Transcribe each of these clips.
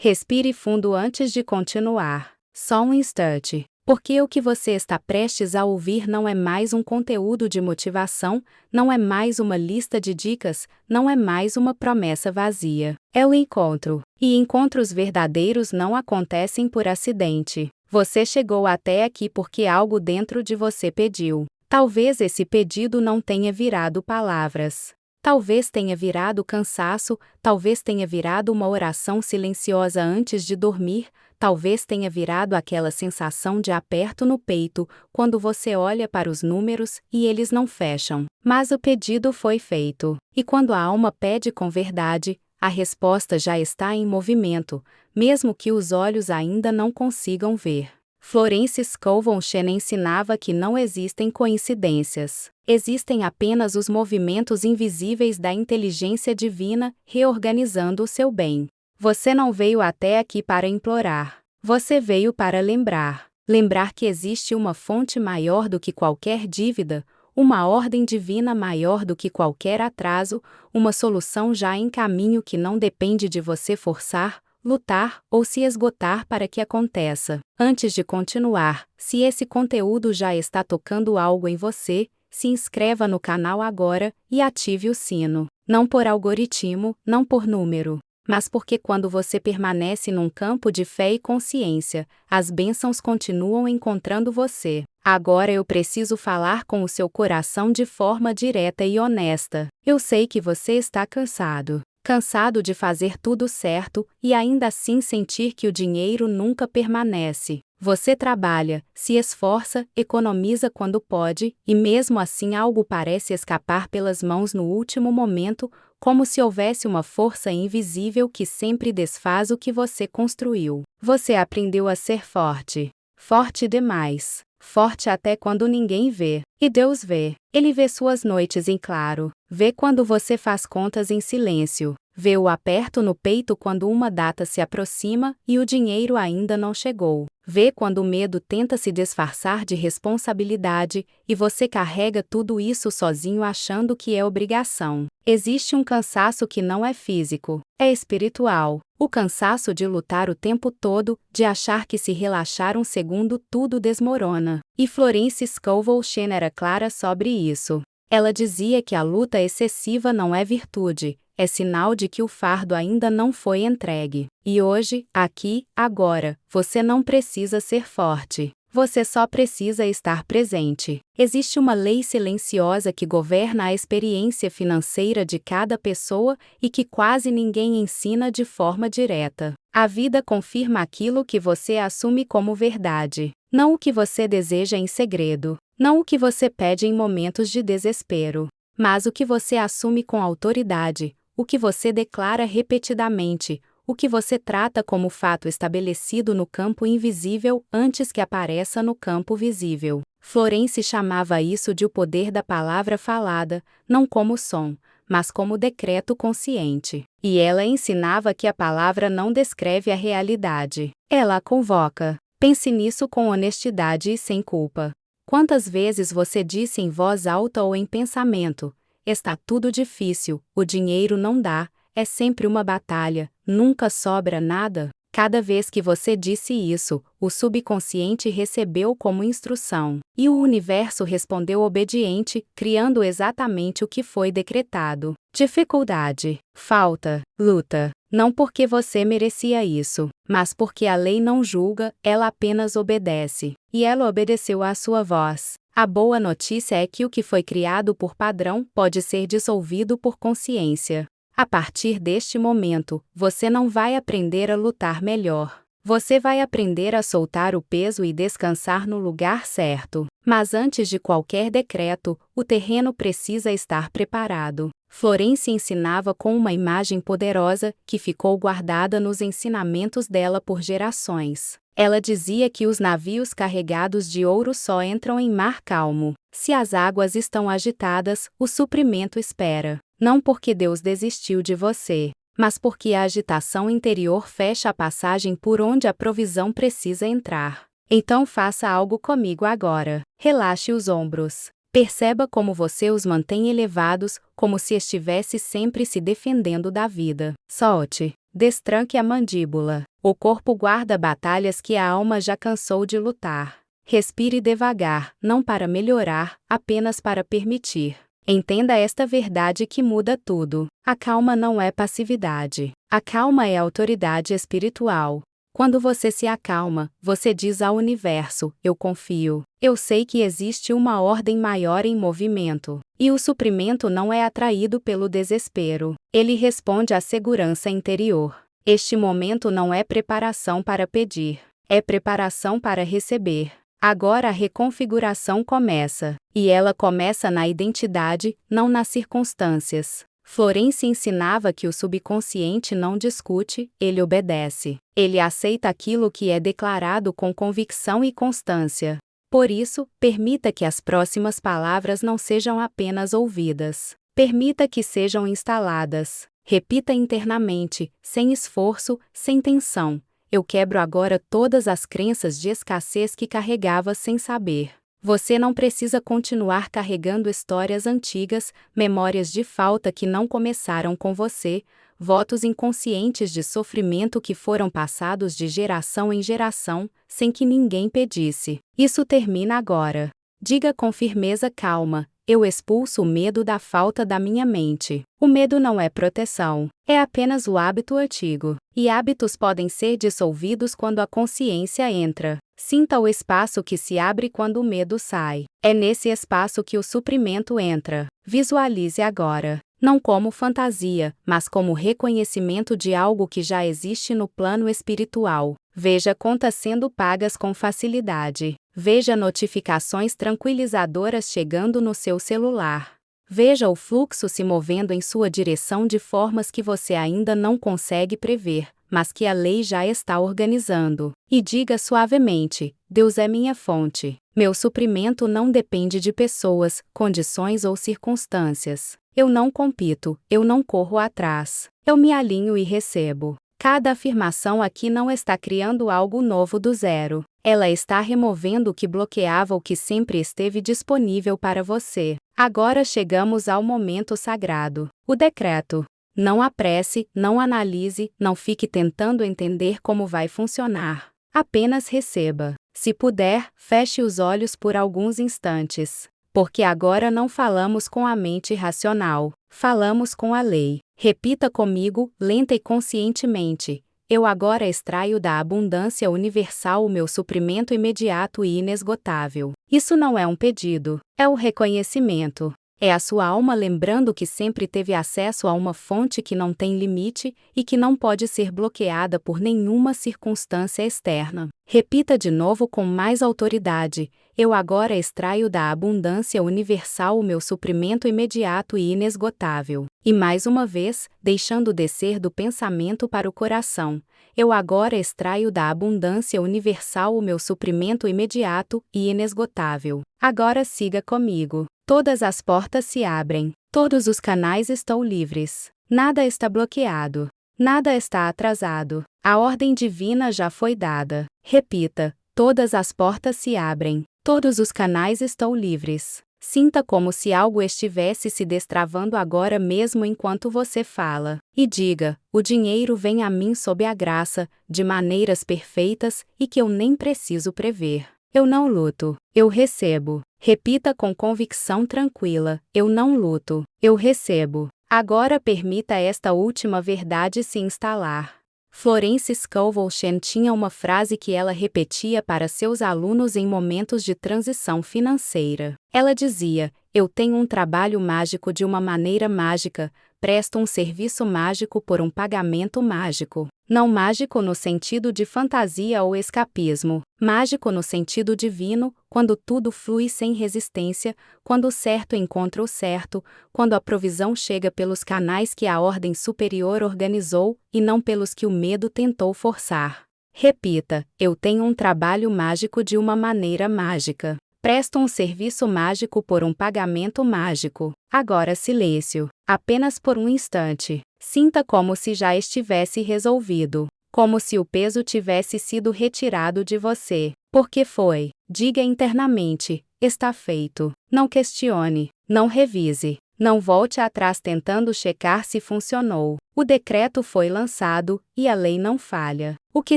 Respire fundo antes de continuar. Só um instante. Porque o que você está prestes a ouvir não é mais um conteúdo de motivação, não é mais uma lista de dicas, não é mais uma promessa vazia. É o encontro. E encontros verdadeiros não acontecem por acidente. Você chegou até aqui porque algo dentro de você pediu. Talvez esse pedido não tenha virado palavras. Talvez tenha virado cansaço, talvez tenha virado uma oração silenciosa antes de dormir, talvez tenha virado aquela sensação de aperto no peito, quando você olha para os números e eles não fecham. Mas o pedido foi feito. E quando a alma pede com verdade, a resposta já está em movimento, mesmo que os olhos ainda não consigam ver. Florence Scovel Shannon ensinava que não existem coincidências. Existem apenas os movimentos invisíveis da inteligência divina reorganizando o seu bem. Você não veio até aqui para implorar. Você veio para lembrar. Lembrar que existe uma fonte maior do que qualquer dívida, uma ordem divina maior do que qualquer atraso, uma solução já em caminho que não depende de você forçar, lutar ou se esgotar para que aconteça. Antes de continuar, se esse conteúdo já está tocando algo em você, se inscreva no canal agora e ative o sino. Não por algoritmo, não por número, mas porque quando você permanece num campo de fé e consciência, as bênçãos continuam encontrando você. Agora eu preciso falar com o seu coração de forma direta e honesta. Eu sei que você está cansado. Cansado de fazer tudo certo e ainda assim sentir que o dinheiro nunca permanece. Você trabalha, se esforça, economiza quando pode, e mesmo assim algo parece escapar pelas mãos no último momento, como se houvesse uma força invisível que sempre desfaz o que você construiu. Você aprendeu a ser forte. Forte demais. Forte até quando ninguém vê. E Deus vê. Ele vê suas noites em claro. Vê quando você faz contas em silêncio. Vê o aperto no peito quando uma data se aproxima e o dinheiro ainda não chegou. Vê quando o medo tenta se disfarçar de responsabilidade e você carrega tudo isso sozinho achando que é obrigação. Existe um cansaço que não é físico, é espiritual. O cansaço de lutar o tempo todo, de achar que se relaxar um segundo tudo desmorona. E Florence Scovel Shannon era clara sobre isso. Ela dizia que a luta excessiva não é virtude, é sinal de que o fardo ainda não foi entregue. E hoje, aqui, agora, você não precisa ser forte. Você só precisa estar presente. Existe uma lei silenciosa que governa a experiência financeira de cada pessoa e que quase ninguém ensina de forma direta. A vida confirma aquilo que você assume como verdade, não o que você deseja em segredo, não o que você pede em momentos de desespero, mas o que você assume com autoridade, o que você declara repetidamente, o que você trata como fato estabelecido no campo invisível antes que apareça no campo visível. Florence chamava isso de o poder da palavra falada, não como som, mas como decreto consciente. E ela ensinava que a palavra não descreve a realidade. Ela a convoca. Pense nisso com honestidade e sem culpa. Quantas vezes você disse em voz alta ou em pensamento: está tudo difícil, o dinheiro não dá, é sempre uma batalha, nunca sobra nada? Cada vez que você disse isso, o subconsciente recebeu como instrução, e o universo respondeu obediente, criando exatamente o que foi decretado. Dificuldade, falta, luta. Não porque você merecia isso, mas porque a lei não julga, ela apenas obedece. E ela obedeceu à sua voz. A boa notícia é que o que foi criado por padrão pode ser dissolvido por consciência. A partir deste momento, você não vai aprender a lutar melhor. Você vai aprender a soltar o peso e descansar no lugar certo. Mas antes de qualquer decreto, o terreno precisa estar preparado. Florence ensinava com uma imagem poderosa que ficou guardada nos ensinamentos dela por gerações. Ela dizia que os navios carregados de ouro só entram em mar calmo. Se as águas estão agitadas, o suprimento espera. Não porque Deus desistiu de você, mas porque a agitação interior fecha a passagem por onde a provisão precisa entrar. Então faça algo comigo agora. Relaxe os ombros. Perceba como você os mantém elevados, como se estivesse sempre se defendendo da vida. Solte. Destranque a mandíbula. O corpo guarda batalhas que a alma já cansou de lutar. Respire devagar, não para melhorar, apenas para permitir. Entenda esta verdade que muda tudo. A calma não é passividade. A calma é autoridade espiritual. Quando você se acalma, você diz ao universo: eu confio. Eu sei que existe uma ordem maior em movimento. E o suprimento não é atraído pelo desespero. Ele responde à segurança interior. Este momento não é preparação para pedir. É preparação para receber. Agora a reconfiguração começa. E ela começa na identidade, não nas circunstâncias. Florence ensinava que o subconsciente não discute, ele obedece. Ele aceita aquilo que é declarado com convicção e constância. Por isso, permita que as próximas palavras não sejam apenas ouvidas. Permita que sejam instaladas. Repita internamente, sem esforço, sem tensão. Eu quebro agora todas as crenças de escassez que carregava sem saber. Você não precisa continuar carregando histórias antigas, memórias de falta que não começaram com você, votos inconscientes de sofrimento que foram passados de geração em geração, sem que ninguém pedisse. Isso termina agora. Diga com firmeza: calma, eu expulso o medo da falta da minha mente. O medo não é proteção, é apenas o hábito antigo. E hábitos podem ser dissolvidos quando a consciência entra. Sinta o espaço que se abre quando o medo sai. É nesse espaço que o suprimento entra. Visualize agora. Não como fantasia, mas como reconhecimento de algo que já existe no plano espiritual. Veja contas sendo pagas com facilidade. Veja notificações tranquilizadoras chegando no seu celular. Veja o fluxo se movendo em sua direção de formas que você ainda não consegue prever, mas que a lei já está organizando. E diga suavemente: Deus é minha fonte. Meu suprimento não depende de pessoas, condições ou circunstâncias. Eu não compito, eu não corro atrás. Eu me alinho e recebo. Cada afirmação aqui não está criando algo novo do zero. Ela está removendo o que bloqueava o que sempre esteve disponível para você. Agora chegamos ao momento sagrado. O decreto. Não apresse, não analise, não fique tentando entender como vai funcionar. Apenas receba. Se puder, feche os olhos por alguns instantes. Porque agora não falamos com a mente racional, falamos com a lei. Repita comigo, lenta e conscientemente: eu agora extraio da abundância universal o meu suprimento imediato e inesgotável. Isso não é um pedido, é o reconhecimento. É a sua alma lembrando que sempre teve acesso a uma fonte que não tem limite e que não pode ser bloqueada por nenhuma circunstância externa. Repita de novo com mais autoridade: eu agora extraio da abundância universal o meu suprimento imediato e inesgotável. E mais uma vez, deixando descer do pensamento para o coração: eu agora extraio da abundância universal o meu suprimento imediato e inesgotável. Agora siga comigo. Todas as portas se abrem. Todos os canais estão livres. Nada está bloqueado. Nada está atrasado. A ordem divina já foi dada. Repita: todas as portas se abrem. Todos os canais estão livres. Sinta como se algo estivesse se destravando agora mesmo enquanto você fala. E diga: o dinheiro vem a mim sob a graça, de maneiras perfeitas e que eu nem preciso prever. Eu não luto, eu recebo. Repita com convicção tranquila: eu não luto, eu recebo. Agora permita esta última verdade se instalar. Florence Scovel Shinn tinha uma frase que ela repetia para seus alunos em momentos de transição financeira. Ela dizia: eu tenho um trabalho mágico de uma maneira mágica, presto um serviço mágico por um pagamento mágico. Não mágico no sentido de fantasia ou escapismo, mágico no sentido divino, quando tudo flui sem resistência, quando o certo encontra o certo, quando a provisão chega pelos canais que a ordem superior organizou, e não pelos que o medo tentou forçar. Repita: eu tenho um trabalho mágico de uma maneira mágica. Presto um serviço mágico por um pagamento mágico. Agora silêncio. Apenas por um instante. Sinta como se já estivesse resolvido. Como se o peso tivesse sido retirado de você. Porque foi. Diga internamente: está feito. Não questione, não revise, não volte atrás tentando checar se funcionou. O decreto foi lançado e a lei não falha. O que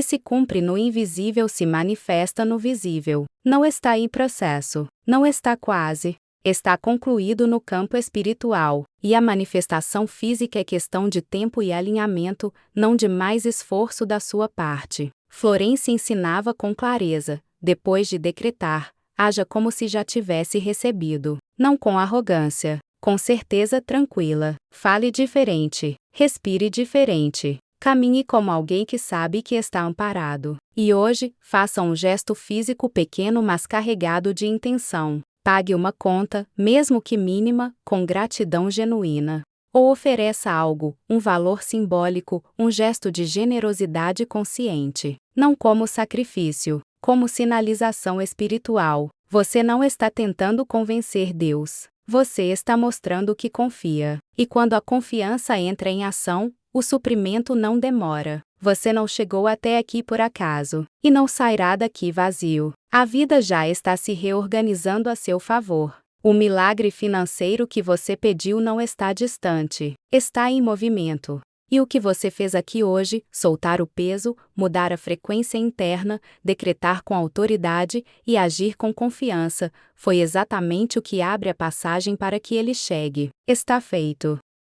se cumpre no invisível se manifesta no visível. Não está em processo, não está quase. Está concluído no campo espiritual, e a manifestação física é questão de tempo e alinhamento, não de mais esforço da sua parte. Florence ensinava com clareza, depois de decretar, haja como se já tivesse recebido. Não com arrogância, com certeza tranquila. Fale diferente, respire diferente. Caminhe como alguém que sabe que está amparado. E hoje, faça um gesto físico pequeno mas carregado de intenção. Pague uma conta, mesmo que mínima, com gratidão genuína. Ou ofereça algo, um valor simbólico, um gesto de generosidade consciente. Não como sacrifício, como sinalização espiritual. Você não está tentando convencer Deus. Você está mostrando que confia. E quando a confiança entra em ação, o suprimento não demora. Você não chegou até aqui por acaso, e não sairá daqui vazio. A vida já está se reorganizando a seu favor. O milagre financeiro que você pediu não está distante, está em movimento. E o que você fez aqui hoje, soltar o peso, mudar a frequência interna, decretar com autoridade e agir com confiança, foi exatamente o que abre a passagem para que ele chegue. Está feito.